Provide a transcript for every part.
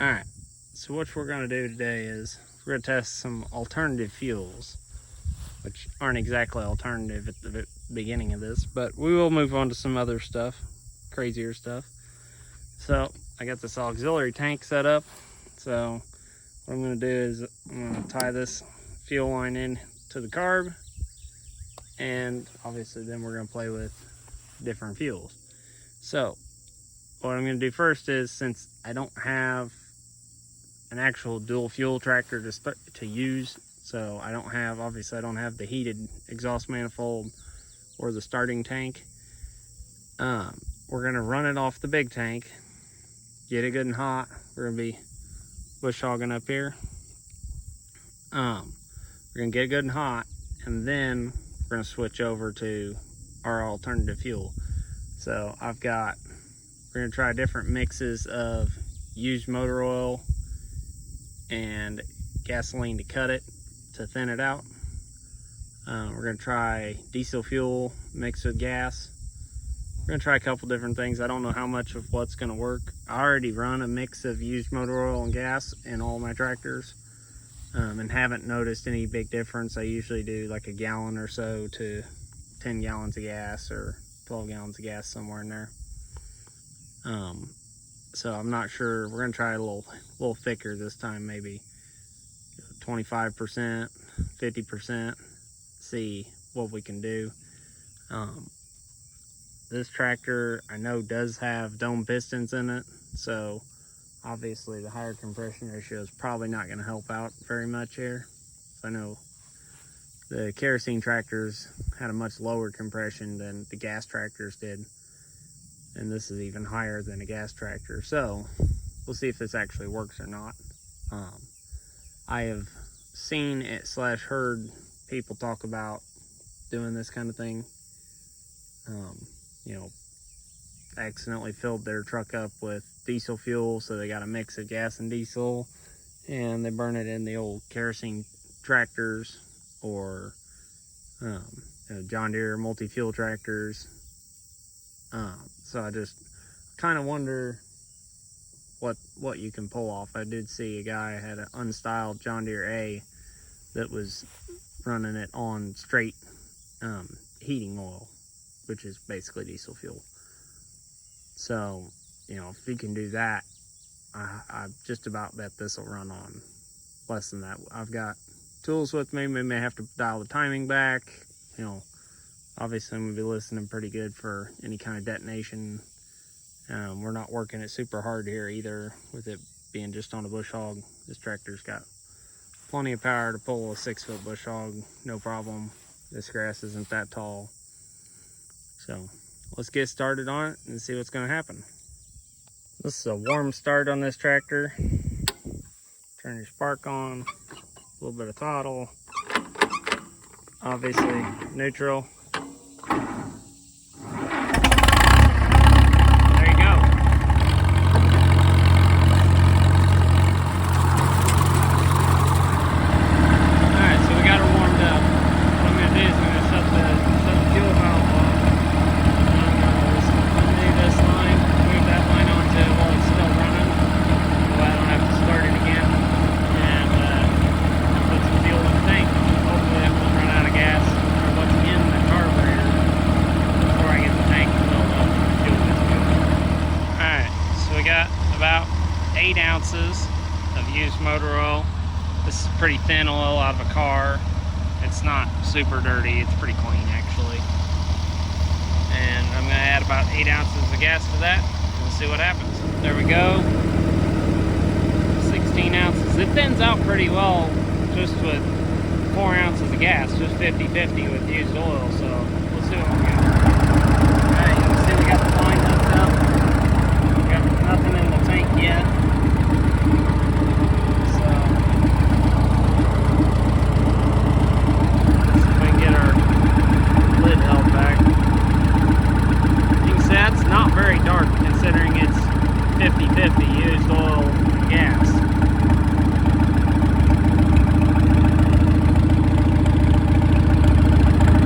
Alright, so what we're going to do today is we're going to test some alternative fuels, which aren't exactly alternative at the beginning of this, but we will move on to some other stuff, crazier stuff. So I got this auxiliary tank set up. So what I'm going to do is I'm going to tie this fuel line in to the carb, and obviously then we're going to play with different fuels. So what I'm going to do first is, since I don't have an actual dual fuel tractor to use, so I don't have the heated exhaust manifold or the starting tank, we're going to run it off the big tank, get it good and hot. We're going to be bush hogging up here. We're going to get it good and hot, and then we're going to switch over to our alternative fuel. So we're going to try different mixes of used motor oil and gasoline to cut it, to thin it out. We're going to try diesel fuel mixed with gas. We're going to try a couple different things. I don't know how much of what's going to work. I already run a mix of used motor oil and gas in all my tractors, and haven't noticed any big difference. I usually do like a gallon or so to 10 gallons of gas, or 12 gallons of gas, somewhere in there. So I'm not sure. We're going to try a little thicker this time, maybe 25%, 50%, see what we can do. This tractor, I know, does have dome pistons in it, so obviously the higher compression ratio is probably not going to help out very much here. I know the kerosene tractors had a much lower compression than the gas tractors did, and this is even higher than a gas tractor. So we'll see if this actually works or not. I have seen it / heard people talk about doing this kind of thing. You know, accidentally filled their truck up with diesel fuel, so they got a mix of gas and diesel, and they burn it in the old kerosene tractors, or John Deere multi-fuel tractors. So I just kind of wonder what you can pull off. I did see a guy had an unstyled John Deere A that was running it on straight heating oil, which is basically diesel fuel. So, you know, if he can do that, I just about bet this will run on less than that. I've got tools with me. We may have to dial the timing back. You know, obviously I'm going to be listening pretty good for any kind of detonation. We're not working it super hard here either, with it being just on a bush hog. This tractor's got plenty of power to pull a 6-foot bush hog, no problem. This grass isn't that tall. So let's get started on it and see what's going to happen. This is a warm start on this tractor. Turn your spark on, a little bit of throttle, obviously neutral. About 8 ounces of used motor oil. This is pretty thin oil out of a car. It's not super dirty, it's pretty clean actually. And I'm going to add about 8 ounces of gas to that and see what happens. There we go. 16 ounces. It thins out pretty well just with 4 ounces of gas, just 50-50 with used oil. So we'll see what we got. Alright, you can see we got the line hooked up. Nothing in the tank yet. So let's see if we can get our lid held back. You can see that's not very dark considering it's 50-50 used oil and gas.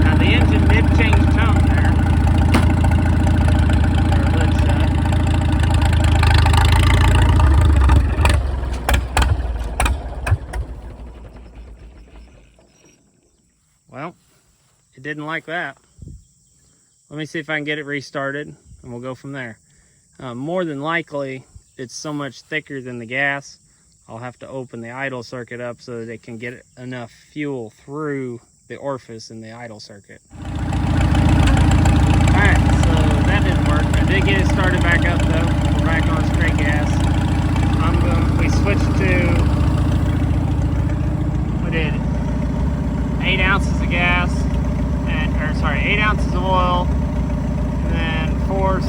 Now the engine did change tone there. didn't like that. Let me see if I can get it restarted, and we'll go from there. More than likely, it's so much thicker than the gas, I'll have to open the idle circuit up so that it can get enough fuel through the orifice in the idle circuit. Alright, so that didn't work. I did get it started back up though. We're back on straight gas. We switched to, we did 8 ounces of gas, and 8 ounces of oil, and then 4,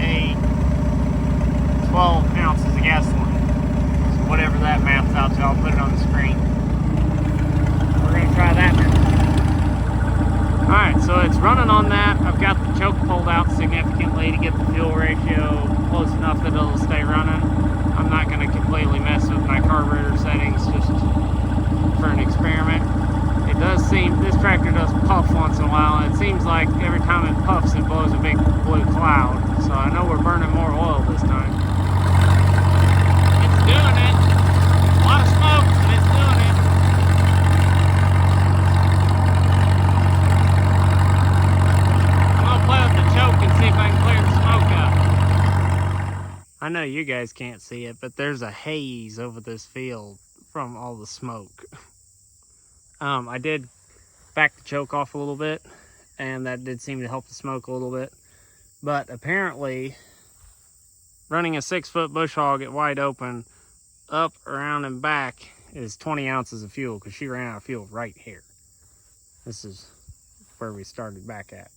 8, 12 ounces of gasoline. So whatever that maps out to, I'll put it on the screen. We're going to try that now. Alright, so it's running on that. I've got the choke pulled out significantly to get the fuel ratio close enough that it'll stay running. I'm not going to completely mess with my carburetor settings just for an experiment. It does seem, this tractor does puff once in a while, and it seems like every time it puffs it blows a big blue cloud. So I know we're burning more oil this time. It's doing it. A lot of smoke, but it's doing it. I'm gonna play with the choke and see if I can clear the smoke up. I know you guys can't see it, but there's a haze over this field from all the smoke. I did back the choke off a little bit, and that did seem to help the smoke a little bit. But apparently, running a 6-foot bush hog at wide open, up, around, and back is 20 ounces of fuel, because she ran out of fuel right here. This is where we started back at.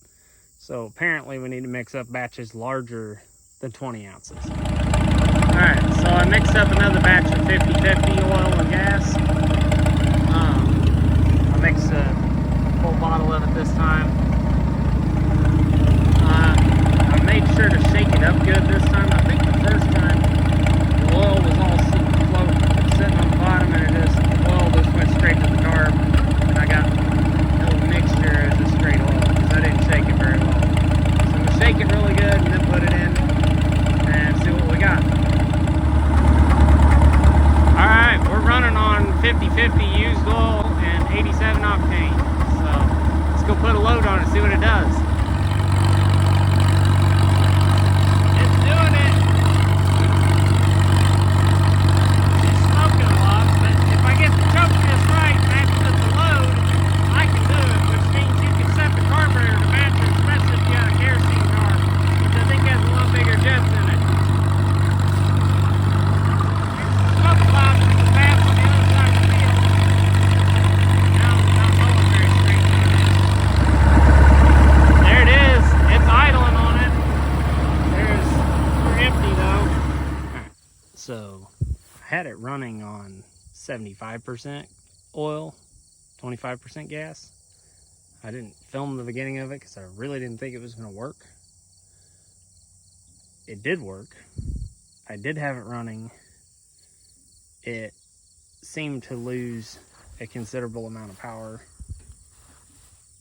So apparently we need to mix up batches larger than 20 ounces. Alright, so I mixed up another batch of 50-50 oil and gas. I mixed a full bottle of it this time. I made sure to shake it up good this time. I think the first time the oil was all sitting on the bottom, and the oil just went straight to the carb, and I got no mixture as just straight oil because I didn't shake it very well. So I'm going to shake it really good and then put it in and see what we got. Alright, we're running on 50-50 used oil and 87 octane. So let's go put a load on it and see what it does. It's doing it. She's smoking a lot, but if I get the choke just right, matched with the load, I can do it, which means you can set the carburetor to match it, especially if you got a kerosene car, which I think has a lot bigger jets in it. Smoke cloud from the path on the other side of the field. Now I'm not mowing very straight on it. There it is. It's idling on it. We're empty though. Alright, so I had it running on 75% oil, 25% gas. I didn't film the beginning of it because I really didn't think it was going to work. It did work. I did have it running. It seemed to lose a considerable amount of power,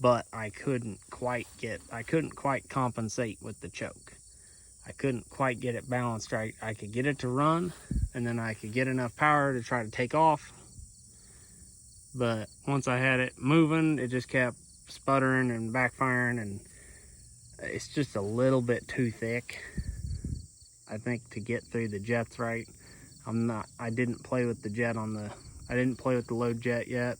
but I couldn't quite compensate with the choke. I couldn't quite get it balanced right. I could get it to run, and then I could get enough power to try to take off. But once I had it moving, it just kept sputtering and backfiring, and it's just a little bit too thick, I think, to get through the jets right. I didn't play with the jet I didn't play with the load jet yet,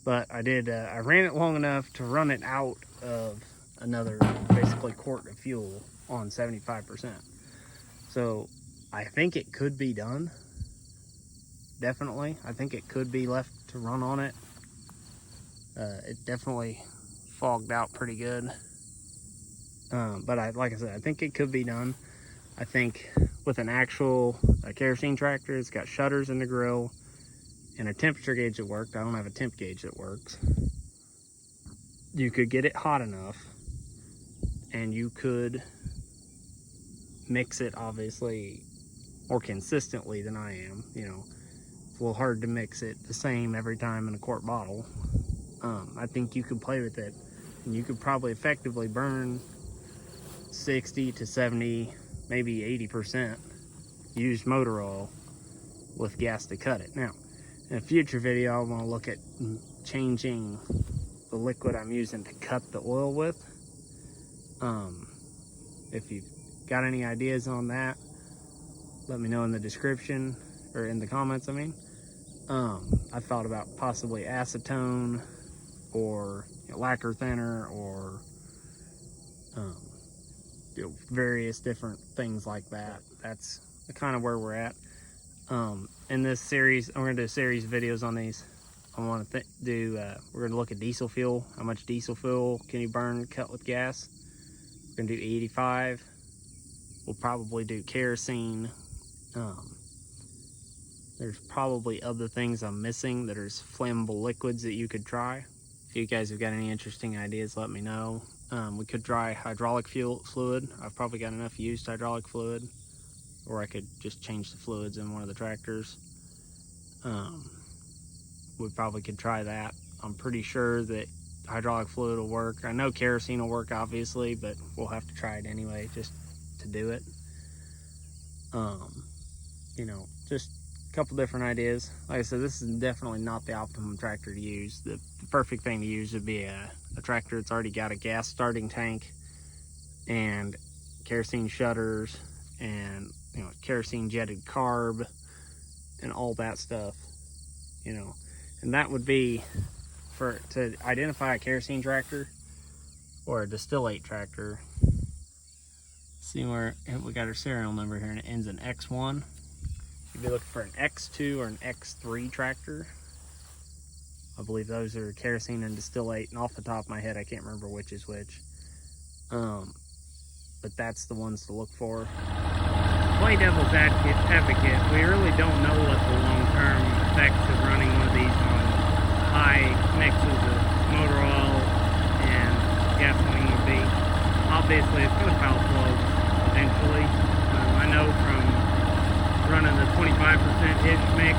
but I did, I ran it long enough to run it out of another basically quart of fuel on 75%. So I think it could be done. Definitely. I think it could be left to run on it. It definitely fogged out pretty good. But like I said, I think it could be done. I think with an actual kerosene tractor, it's got shutters in the grill and a temperature gauge that worked. I don't have a temp gauge that works. You could get it hot enough, and you could mix it obviously more consistently than I am. You know, it's a little hard to mix it the same every time in a quart bottle. I think you could play with it, and you could probably effectively burn 60 to 70, maybe 80% used motor oil with gas to cut it. Now, in a future video, I want to look at changing the liquid I'm using to cut the oil with. If you've got any ideas on that, let me know in the description, or in the comments, I mean. I thought about possibly acetone, or lacquer thinner, or various different things like that. That's kind of where we're at. In this series, I'm going to do a series of videos on these. I want to we're going to look at diesel fuel. How much diesel fuel can you burn cut with gas? We're going to do 85. We'll probably do kerosene. There's probably other things I'm missing that are flammable liquids that you could try. If you guys have got any interesting ideas, let me know. We could try hydraulic fluid. I've probably got enough used hydraulic fluid, or I could just change the fluids in one of the tractors. We probably could try that. I'm pretty sure that hydraulic fluid will work. I know kerosene will work, obviously, but we'll have to try it anyway just to do it. Just a couple different ideas. Like I said, this is definitely not the optimum tractor to use. The perfect thing to use would be a tractor that's already got a gas starting tank and kerosene shutters and kerosene jetted carb and all that stuff. And that would be to identify a kerosene tractor or a distillate tractor. See where we got our serial number here, and it ends in X1. You'd be looking for an X2 or an X3 tractor. I believe those are kerosene and distillate, and off the top of my head I can't remember which is which. But that's the ones to look for. Play devil's advocate, we really don't know what the long-term effects of running one of these on high mixes of motor oil and gasoline would be. Obviously it's going to foul plugs eventually. I know from running the 25%-ish mix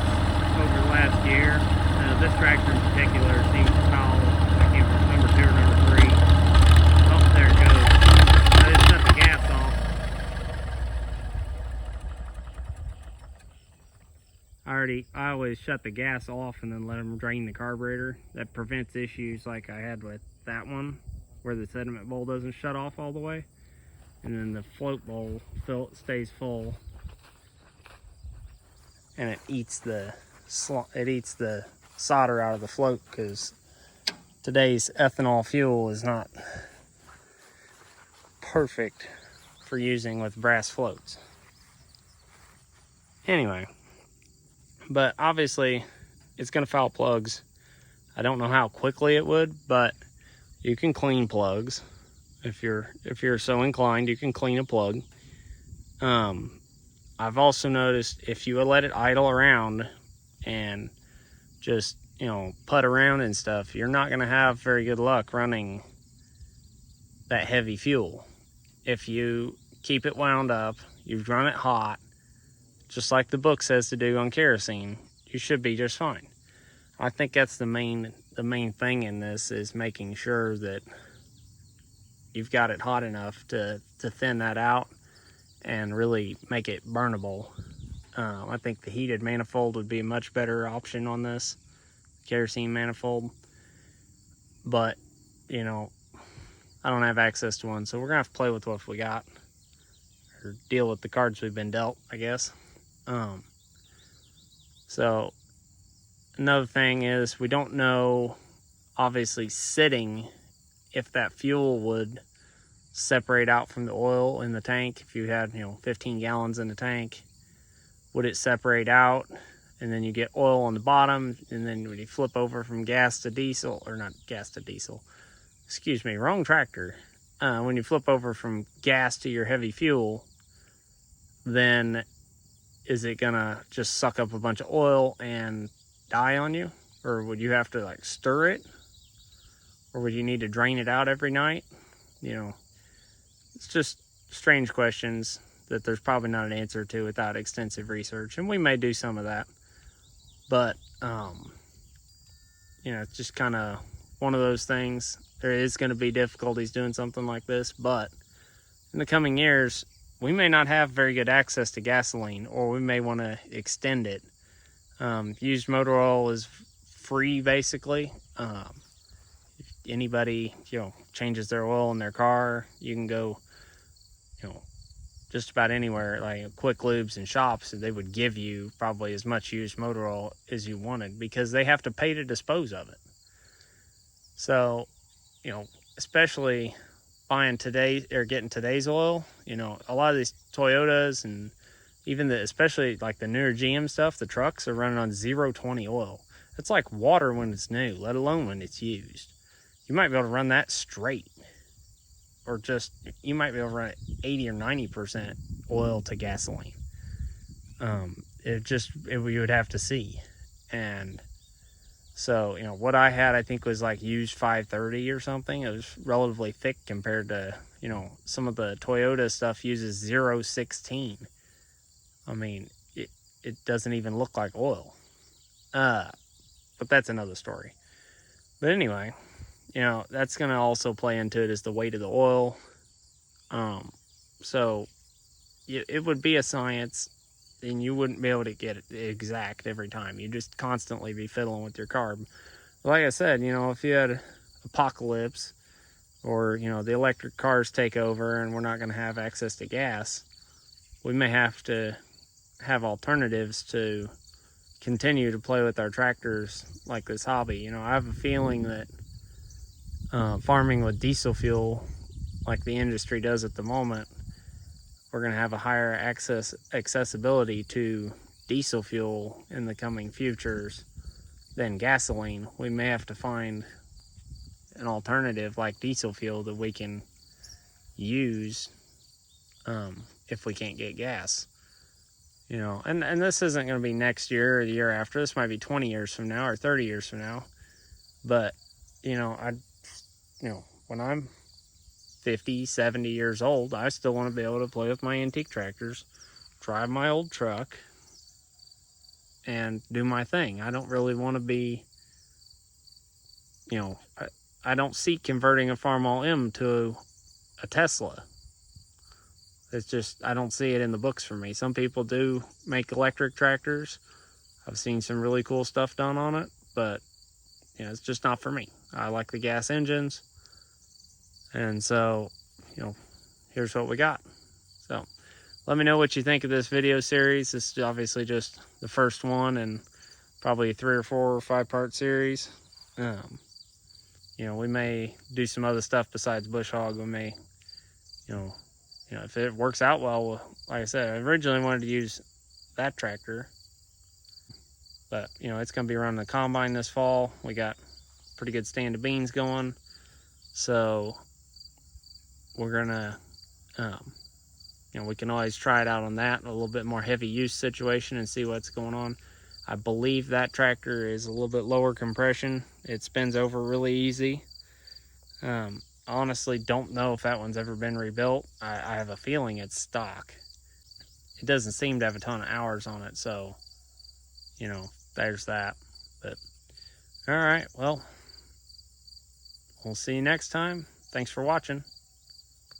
over the last year, this tractor in particular seems to foul, I can't remember, number 2 or number 3. Oh, there it goes. I just shut the gas off. I always shut the gas off and then let them drain the carburetor. That prevents issues like I had with that one, where the sediment bowl doesn't shut off all the way, and then the float bowl stays full, and it eats the solder out of the float, because today's ethanol fuel is not perfect for using with brass floats. Anyway, but obviously it's going to foul plugs. I don't know how quickly it would, but you can clean plugs. If you're so inclined, you can clean a plug. I've also noticed if you let it idle around and just put around and stuff, you're not going to have very good luck running that heavy fuel. If you keep it wound up, you run it hot, just like the book says to do on kerosene, you should be just fine. I think that's the main thing in this, is making sure that you've got it hot enough to thin that out and really make it burnable. I think the heated manifold would be a much better option on this, kerosene manifold. But, I don't have access to one, so we're going to have to play with what we got, or deal with the cards we've been dealt, I guess. So another thing is, we don't know, obviously, sitting, if that fuel would separate out from the oil in the tank. If you had 15 gallons in the tank, would it separate out, and then you get oil on the bottom, and then when you flip over from gas to diesel, or not gas to diesel, excuse me, wrong tractor, when you flip over from gas to your heavy fuel, then is it gonna just suck up a bunch of oil and die on you? Or would you have to stir it? Or would you need to drain it out every night? It's just strange questions that there's probably not an answer to without extensive research, and we may do some of that. But it's just kind of one of those things. There is going to be difficulties doing something like this, but in the coming years, we may not have very good access to gasoline, or we may want to extend it. Used motor oil is free basically. If anybody, changes their oil in their car, you can go, just about anywhere, like Quick Lubes and shops, and they would give you probably as much used motor oil as you wanted because they have to pay to dispose of it. So, especially buying today or getting today's oil, a lot of these Toyotas and even especially like the newer GM stuff, the trucks are running on 0.20 oil. It's like water when it's new, let alone when it's used. You might be able to run that straight, or just, you might be able to run it 80 or 90% oil to gasoline. We would have to see. And so, what I had, I think was like used 530 or something. It was relatively thick compared to, some of the Toyota stuff uses 0.16. I mean, it doesn't even look like oil. But that's another story. But anyway, that's going to also play into it is the weight of the oil. So it would be a science, and you wouldn't be able to get it exact every time. You'd just constantly be fiddling with your carb. Like I said, if you had apocalypse, or the electric cars take over and we're not going to have access to gas, we may have to have alternatives to continue to play with our tractors like this hobby. I have a feeling that farming with diesel fuel, like the industry does at the moment, we're going to have a higher accessibility to diesel fuel in the coming futures than gasoline. We may have to find an alternative like diesel fuel that we can use if we can't get gas. And this isn't going to be next year or the year after. This might be 20 years from now or 30 years from now. But, when I'm 50, 70 years old, I still want to be able to play with my antique tractors, drive my old truck, and do my thing. I don't really want to be, I don't see converting a Farmall M to a Tesla. It's just, I don't see it in the books for me. Some people do make electric tractors. I've seen some really cool stuff done on it, but it's just not for me. I like the gas engines. And so, here's what we got. So let me know what you think of this video series. This is obviously just the first one and probably a 3 or 4 or 5 part series. We may do some other stuff besides bush hog. We may, if it works out well, like I said, I originally wanted to use that tractor, but it's going to be running the combine this fall. We got pretty good stand of beans going, so we're gonna we can always try it out on that, a little bit more heavy use situation, and see what's going on. I believe that tractor is a little bit lower compression. It spins over really easy. Honestly don't know if that one's ever been rebuilt. I have a feeling it's stock. It doesn't seem to have a ton of hours on it, so there's that. But all right, well, we'll see you next time. Thanks for watching.